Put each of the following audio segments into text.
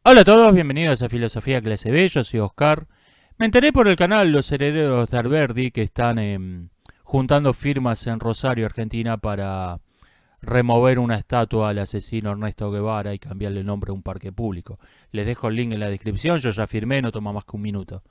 Hola a todos, bienvenidos a Filosofía Clase B, yo soy Oscar. Me enteré por el canal Los Herederos de Alberdi que están juntando firmas en Rosario, Argentina, para remover una estatua al asesino Ernesto Guevara y cambiarle el nombre a un parque público. Les dejo el link en la descripción, yo ya firmé, no toma más que un minuto.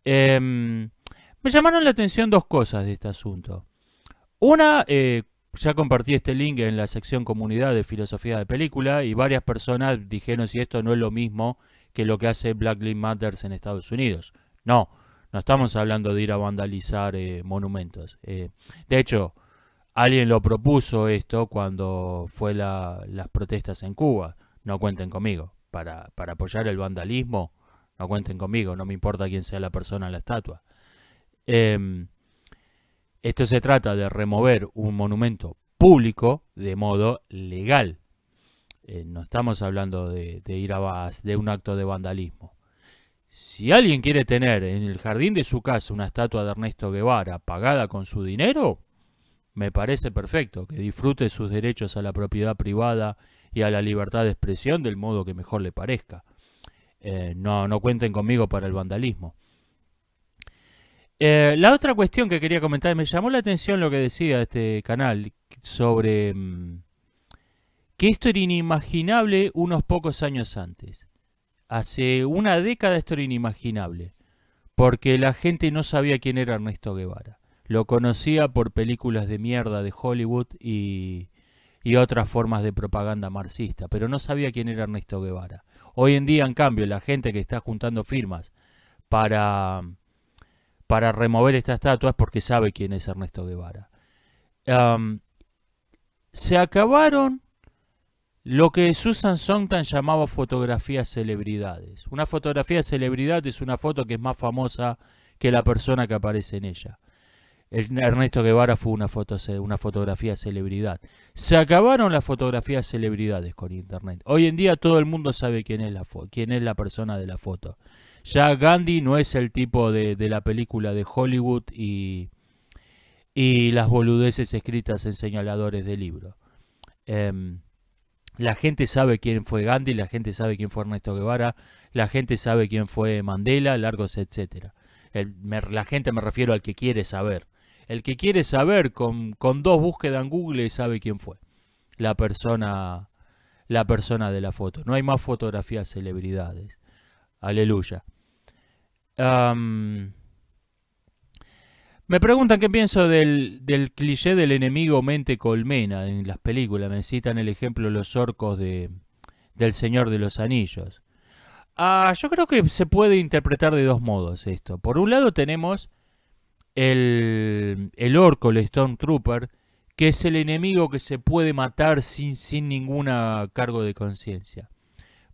Me llamaron la atención dos cosas de este asunto. Una, ya compartí este link en la sección comunidad de filosofía de película y varias personas dijeron si esto no es lo mismo que lo que hace Black Lives Matter en Estados Unidos. No, no estamos hablando de ir a vandalizar monumentos. De hecho, alguien lo propuso esto cuando fue las protestas en Cuba. No cuenten conmigo. Para apoyar el vandalismo, no cuenten conmigo. No me importa quién sea la persona en la estatua. Eh, Esto se trata de remover un monumento público de modo legal. No estamos hablando de ir de un acto de vandalismo. Si alguien quiere tener en el jardín de su casa una estatua de Ernesto Guevara pagada con su dinero, me parece perfecto, que disfrute sus derechos a la propiedad privada y a la libertad de expresión del modo que mejor le parezca. No cuenten conmigo para el vandalismo. La otra cuestión que quería comentar, me llamó la atención lo que decía este canal sobre que esto era inimaginable unos pocos años antes. Hace una década esto era inimaginable, porque la gente no sabía quién era Ernesto Guevara. Lo conocía por películas de mierda de Hollywood y otras formas de propaganda marxista, pero no sabía quién era Ernesto Guevara. Hoy en día, en cambio, la gente que está juntando firmas para remover esta estatua es porque sabe quién es Ernesto Guevara. Um, Se acabaron lo que Susan Sontag llamaba fotografías celebridades. Una fotografía de celebridad es una foto que es más famosa que la persona que aparece en ella. Ernesto Guevara fue una fotografía celebridad. Se acabaron las fotografías celebridades con internet. Hoy en día todo el mundo sabe quién es la persona de la foto. Ya Gandhi no es el tipo de la película de Hollywood y las boludeces escritas en señaladores de libro. La gente sabe quién fue Gandhi, la gente sabe quién fue Ernesto Guevara, la gente sabe quién fue Mandela, largos, etcétera. La gente me refiero al que quiere saber. El que quiere saber con dos búsquedas en Google sabe quién fue la persona, la persona de la foto. No hay más fotografías celebridades. Aleluya. Um, Me preguntan qué pienso del cliché del enemigo mente colmena en las películas. Me citan el ejemplo de los orcos del Señor de los Anillos. Yo creo que se puede interpretar de dos modos esto. Por un lado tenemos el orco, el Stormtrooper, que es el enemigo que se puede matar sin ningún cargo de conciencia.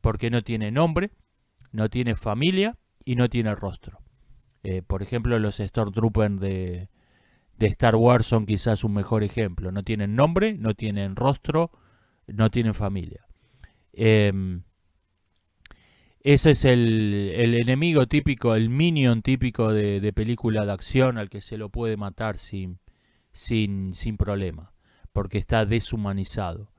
Porque no tiene nombre, no tiene familia y no tiene rostro. Por ejemplo, los Stormtroopers de Star Wars son quizás un mejor ejemplo. No tienen nombre, no tienen rostro, no tienen familia. Ese es el enemigo típico, el minion típico de película de acción al que se lo puede matar sin problema, porque está deshumanizado.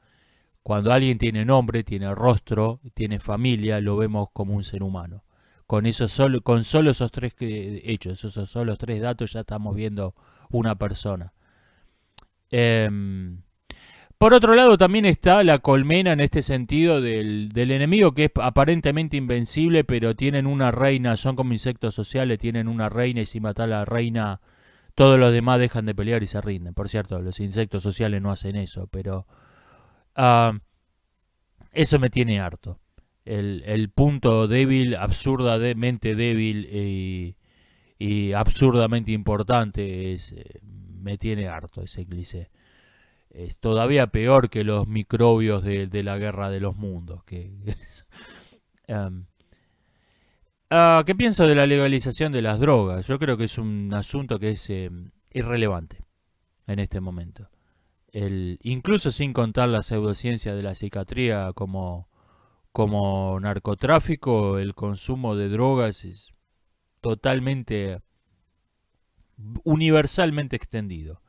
Cuando alguien tiene nombre, tiene rostro, tiene familia, lo vemos como un ser humano. Con solo esos tres hechos, esos solo tres datos, ya estamos viendo una persona. Por otro lado, también está la colmena en este sentido del enemigo que es aparentemente invencible, pero tienen una reina, son como insectos sociales, tienen una reina y si mata a la reina, todos los demás dejan de pelear y se rinden. Por cierto, los insectos sociales no hacen eso, pero eso me tiene harto. El punto débil, absurdamente débil y absurdamente importante me tiene harto ese cliché. Es todavía peor que los microbios de la guerra de los mundos. Um, ¿Qué pienso de la legalización de las drogas? Yo creo que es un asunto que es irrelevante en este momento. Incluso sin contar la pseudociencia de la psiquiatría como narcotráfico, el consumo de drogas es totalmente, universalmente extendido.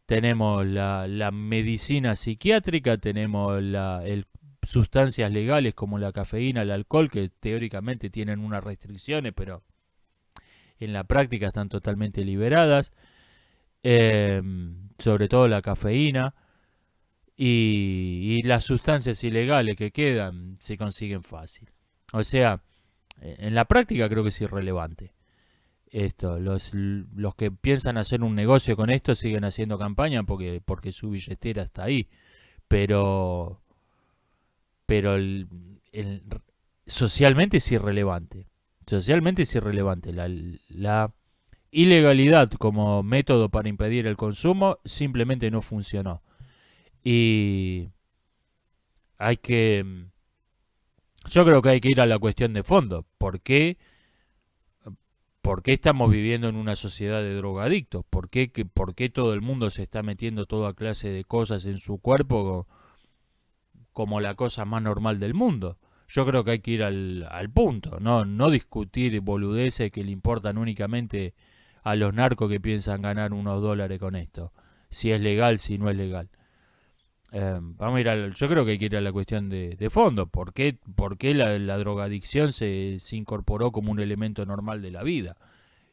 Tenemos la medicina psiquiátrica, tenemos sustancias legales como la cafeína, el alcohol, que teóricamente tienen unas restricciones, pero en la práctica están totalmente liberadas, sobre todo la cafeína, y las sustancias ilegales que quedan se consiguen fácil. O sea, en la práctica creo que es irrelevante. Esto, los que piensan hacer un negocio con esto siguen haciendo campaña porque su billetera está ahí. Pero, pero socialmente es irrelevante. Socialmente es irrelevante. La ilegalidad como método para impedir el consumo simplemente no funcionó. Y hay que... Yo creo que hay que ir a la cuestión de fondo. ¿Por qué estamos viviendo en una sociedad de drogadictos? ¿Por qué todo el mundo se está metiendo toda clase de cosas en su cuerpo como la cosa más normal del mundo? Yo creo que hay que ir al punto, no discutir boludeces que le importan únicamente a los narcos que piensan ganar unos dólares con esto. Si es legal, si no es legal. Vamos a ir yo creo que hay que ir a la cuestión de fondo. ¿Por qué la drogadicción se incorporó como un elemento normal de la vida?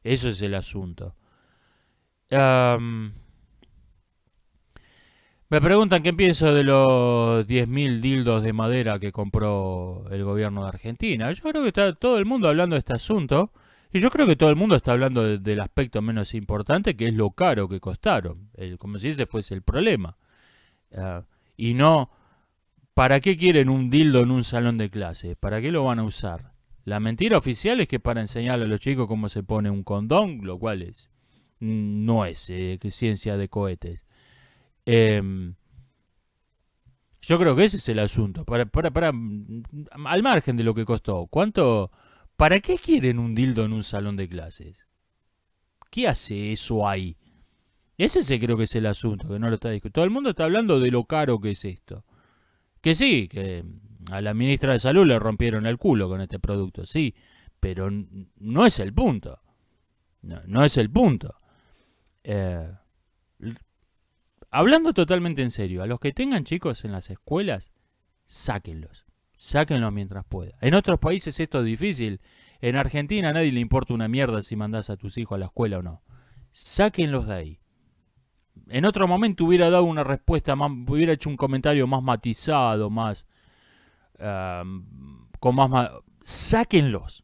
Eso es el asunto. Me preguntan qué pienso de los 10.000 dildos de madera que compró el gobierno de Argentina. Yo creo que está todo el mundo hablando de este asunto. Y yo creo que todo el mundo está hablando del aspecto menos importante, que es lo caro que costaron. Como si ese fuese el problema. Y no, ¿para qué quieren un dildo en un salón de clases? ¿Para qué lo van a usar? La mentira oficial es que para enseñar a los chicos cómo se pone un condón, lo cual no es ciencia de cohetes. Yo creo que ese es el asunto. Al margen de lo que costó, ¿para qué quieren un dildo en un salón de clases? ¿Qué hace eso ahí? Ese creo que es el asunto, que no lo está discutiendo. Todo el mundo está hablando de lo caro que es esto. Que sí, que a la ministra de Salud le rompieron el culo con este producto, sí, pero no es el punto. No es el punto. Hablando totalmente en serio, a los que tengan chicos en las escuelas, sáquenlos. Sáquenlos mientras pueda. En otros países esto es difícil. En Argentina a nadie le importa una mierda si mandás a tus hijos a la escuela o no. Sáquenlos de ahí. En otro momento hubiera dado una respuesta más, hubiera hecho un comentario más matizado, sáquenlos.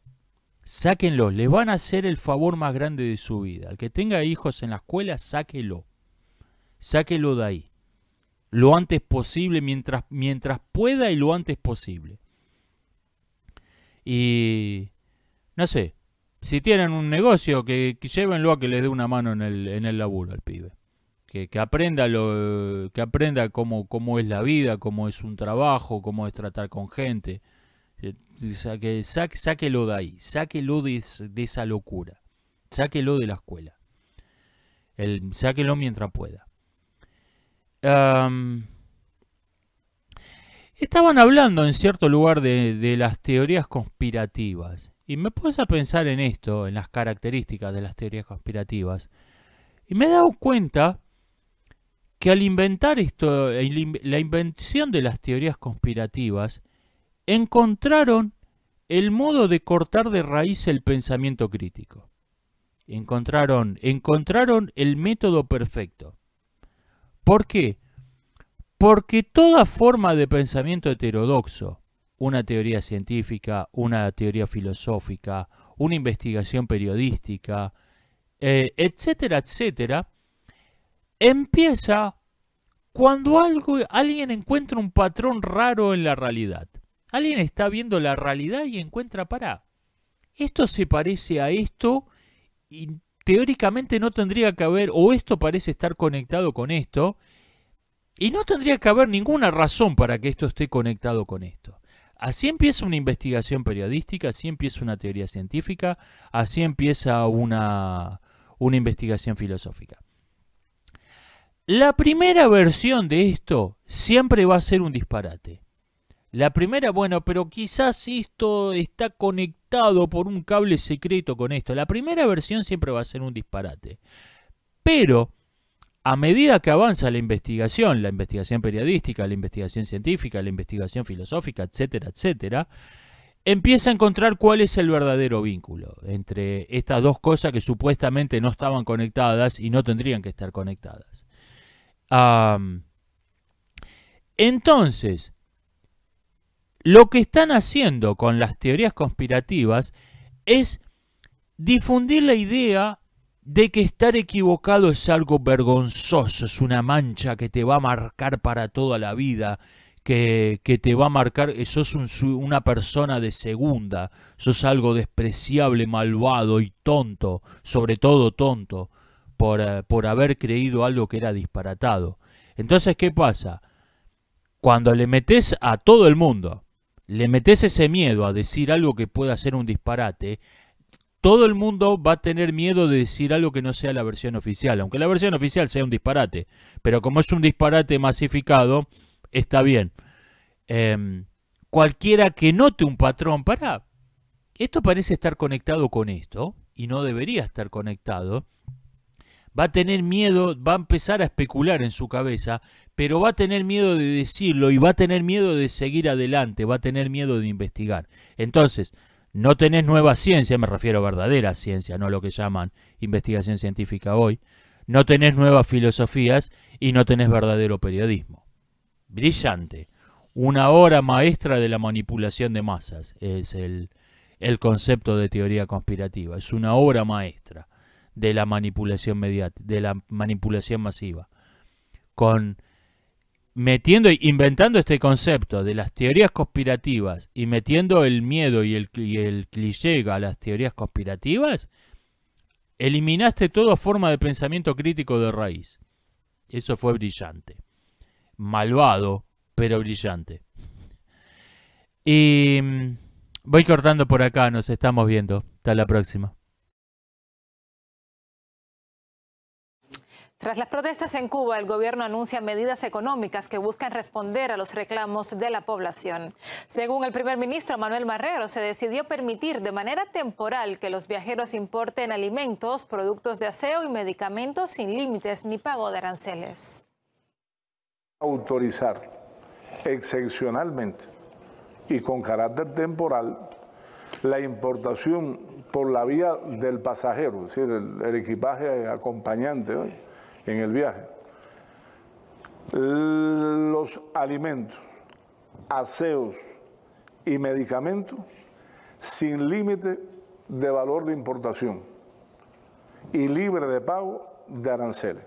Sáquenlos, les van a hacer el favor más grande de su vida. Al que tenga hijos en la escuela, sáquelo. Sáquelo de ahí. Lo antes posible, mientras pueda y lo antes posible. Y no sé, si tienen un negocio, que llévenlo a que les dé una mano en el laburo al pibe. Que aprenda cómo es la vida, cómo es un trabajo, cómo es tratar con gente. Sáquelo de ahí, sáquelo de esa locura, sáquelo de la escuela, sáquelo mientras pueda. Estaban hablando en cierto lugar de las teorías conspirativas, y me puse a pensar en esto, en las características de las teorías conspirativas, y me he dado cuenta que al inventar esto, la invención de las teorías conspirativas, encontraron el modo de cortar de raíz el pensamiento crítico. Encontraron el método perfecto. ¿Por qué? Porque toda forma de pensamiento heterodoxo, una teoría científica, una teoría filosófica, una investigación periodística, etcétera, etcétera, empieza cuando alguien encuentra un patrón raro en la realidad. Alguien está viendo la realidad y encuentra, esto se parece a esto y teóricamente no tendría que haber, o esto parece estar conectado con esto, y no tendría que haber ninguna razón para que esto esté conectado con esto. Así empieza una investigación periodística, así empieza una teoría científica, así empieza una investigación filosófica. La primera versión de esto siempre va a ser un disparate. La primera, pero quizás esto está conectado por un cable secreto con esto. La primera versión siempre va a ser un disparate. Pero a medida que avanza la investigación periodística, la investigación científica, la investigación filosófica, etcétera, etcétera, empieza a encontrar cuál es el verdadero vínculo entre estas dos cosas que supuestamente no estaban conectadas y no tendrían que estar conectadas. Entonces, lo que están haciendo con las teorías conspirativas es difundir la idea de que estar equivocado es algo vergonzoso, es una mancha que te va a marcar para toda la vida, que te va a marcar, sos una persona de segunda, sos algo despreciable, malvado y tonto, sobre todo tonto, por haber creído algo que era disparatado. Entonces, ¿qué pasa? Cuando le metes a todo el mundo, le metes ese miedo a decir algo que pueda ser un disparate, todo el mundo va a tener miedo de decir algo que no sea la versión oficial, aunque la versión oficial sea un disparate, pero como es un disparate masificado, está bien. Cualquiera que note un patrón, esto parece estar conectado con esto, y no debería estar conectado, va a tener miedo, va a empezar a especular en su cabeza, pero va a tener miedo de decirlo y va a tener miedo de seguir adelante, va a tener miedo de investigar. Entonces, no tenés nueva ciencia, me refiero a verdadera ciencia, no lo que llaman investigación científica hoy, no tenés nuevas filosofías y no tenés verdadero periodismo. Brillante. Una obra maestra de la manipulación de masas es el concepto de teoría conspirativa. Es una obra maestra de la manipulación mediática, de la manipulación masiva. Inventando este concepto de las teorías conspirativas y metiendo el miedo y el cliché a las teorías conspirativas, eliminaste toda forma de pensamiento crítico de raíz. Eso fue brillante. Malvado, pero brillante. Y voy cortando por acá, nos estamos viendo. Hasta la próxima. Tras las protestas en Cuba, el gobierno anuncia medidas económicas que buscan responder a los reclamos de la población. Según el primer ministro Manuel Marrero, se decidió permitir de manera temporal que los viajeros importen alimentos, productos de aseo y medicamentos sin límites ni pago de aranceles. Autorizar excepcionalmente y con carácter temporal la importación por la vía del pasajero, es decir, el equipaje acompañante, ¿no?, en el viaje, los alimentos, aseos y medicamentos sin límite de valor de importación y libre de pago de aranceles.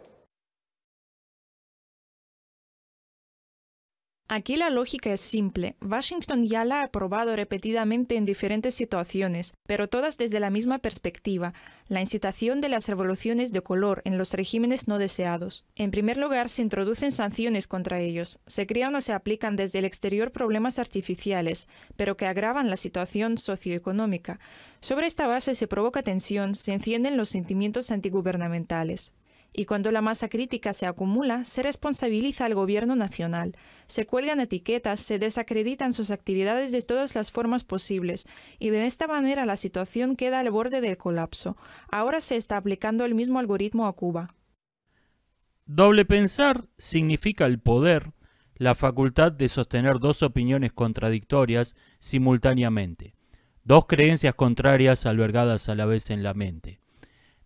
Aquí la lógica es simple. Washington ya la ha aprobado repetidamente en diferentes situaciones, pero todas desde la misma perspectiva, la incitación de las revoluciones de color en los regímenes no deseados. En primer lugar, se introducen sanciones contra ellos. Se crean o se aplican desde el exterior problemas artificiales, pero que agravan la situación socioeconómica. Sobre esta base se provoca tensión, se encienden los sentimientos antigubernamentales. Y cuando la masa crítica se acumula, se responsabiliza al gobierno nacional. Se cuelgan etiquetas, se desacreditan sus actividades de todas las formas posibles, y de esta manera la situación queda al borde del colapso. Ahora se está aplicando el mismo algoritmo a Cuba. Doble pensar significa el poder, la facultad de sostener dos opiniones contradictorias simultáneamente, dos creencias contrarias albergadas a la vez en la mente.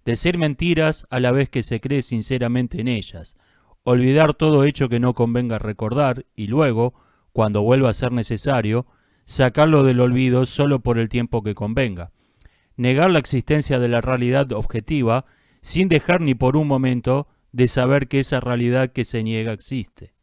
Decir mentiras a la vez que se cree sinceramente en ellas, olvidar todo hecho que no convenga recordar y luego, cuando vuelva a ser necesario, sacarlo del olvido solo por el tiempo que convenga. Negar la existencia de la realidad objetiva sin dejar ni por un momento de saber que esa realidad que se niega existe.